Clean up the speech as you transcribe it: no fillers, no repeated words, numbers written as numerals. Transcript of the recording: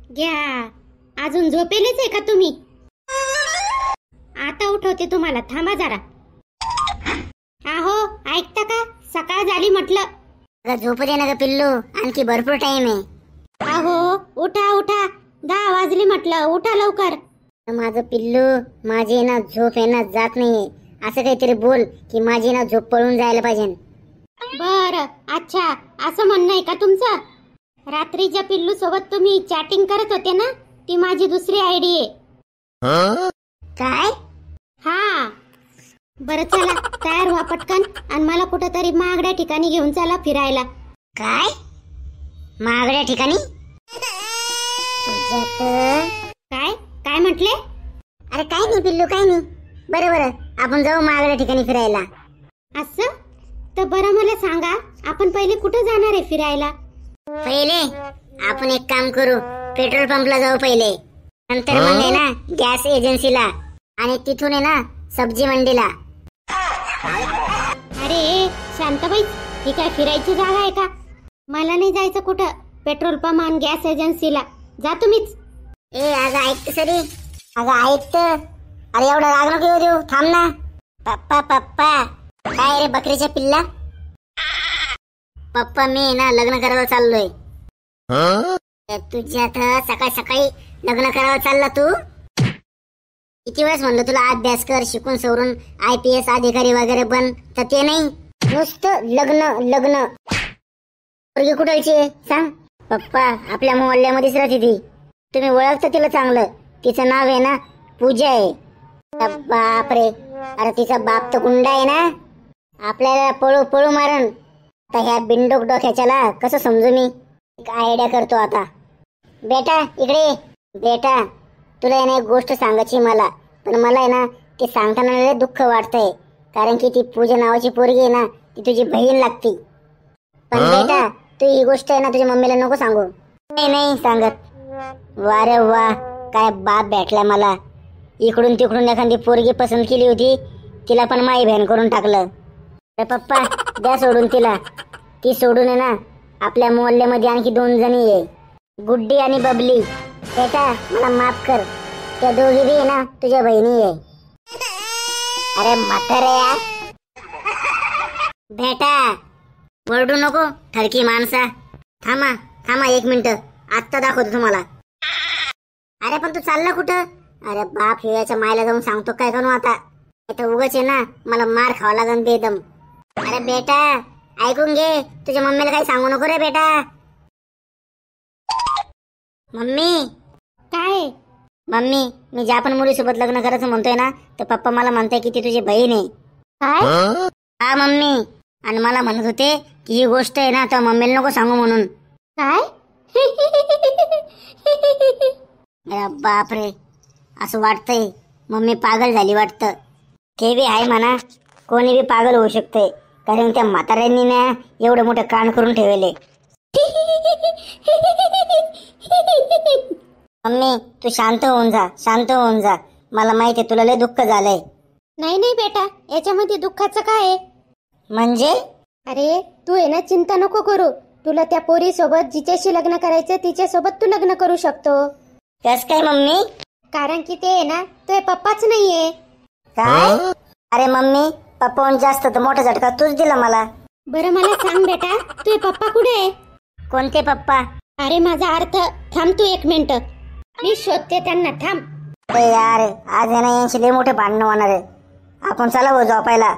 घ्या. अजून झोपेलेच आहे का तुम्ही? आता उठवते तुम्हाला, थांबा जरा. आहो, ऐकता का? सकाळ झाली म्हटलं. अगं झोपू दे ना ग पिल्लू, आणखी भरपूर टाइम आहे. आहो, उठा उठा, 10 वाजले म्हटलं, उठा लवकर. माझं पिल्लू, माझी ना झोप आहे ना जात नाहीये. असं काहीतरी बोल की माझी ना झोप पळून जायला पाहिजे. बरं, अच्छा, असं म्हणणं आहे का तुमचं? रात्रीच्या पिल्लू सोबत तुम्ही चॅटिंग करत होते ना, ती माझी दुसरी आयडी आहे. काय? हा. बरं चला, तयार व्हा पटकन आणि मला कुठंतरी महागड्या ठिकाणी घेऊन चला फिरायला. काय? महागड्या ठिकाणी? काय काय म्हटले? अरे काय नाही पिल्लू, काय नाही. बरं बरं, आपण जाऊ महागड्या ठिकाणी फिरायला. असं? तर बरं मला सांगा, आपण पहिले कुठं जाणार आहे फिरायला? पहिले आपण एक काम करू, पेट्रोल पंपला जाऊ पहिले. नंतर मग आहे ना गॅस एजन्सीला, आणि तिथून आहे ना सब्जी मंडीला. अरे शांताबाई, ही काय फिरायची जागा आहे का? मला नाही जायचं कुठं पेट्रोल पंप आणि गॅस एजन्सीला. जा तुम्हीच. ए अगं ऐक सरी, अगं ऐक तर. अरे एवढं राग नको येऊ देऊ, थांब ना. पप्पा पप्पा. काय रे बकरीच्या पिल्ला? पप्पा मी ना लग्न करायला चाललोय. तुझ्या आता सकाळी सकाळी लग्न करायला चालला तू? किती वेळेस म्हणलं तुला अभ्यास कर, शिकून सवरून IPS अधिकारी वगैरे बन, तर ते नाही, नुसतं लग्न लग्न. पोरगी कुठलची सांग? पप्पा आपल्या मोहल्ल्यामध्येच राहते ती, तुम्ही ओळखता तिला चांगलं. तिचं नाव आहे ना पूजा आहे. बापरे, अरे तिचा बाप तर गुंडा आहे ना, आपल्याला पळू पळू मारण. आता ह्या बिंडोक डोक्याच्याला कसं समजू मी? एक आयडिया करतो आता. बेटा इकडे. बेटा तुला आहे ना एक गोष्ट सांगायची मला, पण मला आहे ना ते सांगताना लय दुःख वाटतंय, कारण की ती पूजा नावाची पोरगी आहे ना, ती तुझी बहीण लागती. पण बेटा तू ही गोष्ट आहे ना तुझ्या मम्मीला नको सांगू. नाही सांगत. वा रे वा, काय बाप भेटला मला. इकडून तिकडून एखादी पोरगी पसंत केली होती, तिला पण माई बहीण करून टाकलं. पप्पा द्या सोडून तिला. ती सोडून आहे ना आपल्या मोहल्ल्यामध्ये आणखी 2 जणी आहे, गुड्डी आणि बबली. बेटा मला माफ कर, त्या दोघी बी आहे ना तुझ्या बहिणी आहे. अरे म्हाताऱ्या, बेटा वरडू नको ठरकी माणसा. थांबा थांबा 1 मिनिट, आत्ता दाखवतो तुम्हाला. अरे पण तू चालला कुठं? अरे बाप याच्या मायला जाऊन सांगतो काय करू आता. उगाच आहे ना मला मार खावा लागन बेदम. अरे बेटा ऐकून घे, तुझ्या मम्मीला काही सांगू नको रे बेटा. मम्मी. काय? मम्मी मी ज्या पण मुलीसोबत लग्न करायचं म्हणतोय ना, तर पप्पा मला म्हणताय की ती तुझी बहीण आहे. काय? हा मम्मी, आणि मला म्हणत होते की ही गोष्ट आहे ना तर मम्मीला नको सांगू म्हणून. काय? अरे बापरे, असं वाटतंय मम्मी पागल झाली वाटतं. ते बी आहे म्हणा, कोणी बी पागल होऊ शकते, कारण त्या म्हाताऱ्यांनी ना एवढं मोठं कान करून ठेवले. मम्मी तू शांत होऊन जा, शांत होऊन जा. मला माहिती आहे तुला लय दुःख झालंय. नाही नाही बेटा, याच्यामध्ये दुःखाचं काय आहे? म्हणजे? अरे तू आहे ना चिंता नको करू. तुला त्या पोरी सोबत जिच्याशी लग्न करायचं तिच्यासोबत तू लग्न करू शकतो. कस काय मम्मी? कारण की ते आहे ना तुझे पप्पाच नाहीये. काय? अरे मम्मी पप्पा जास्त तर मोठा झटका तूच दिला मला. बरं मला सांग बेटा, तुझे पप्पा कुठे आहे? कोणते पप्पा? अरे माझा अर्थ, थांब तू 1 मिनिट, मी शोधते त्यांना, थांब. यार आज आहे ना यांशी लय मोठे भांडणं होणार आहे. आपण चला हो झोपायला.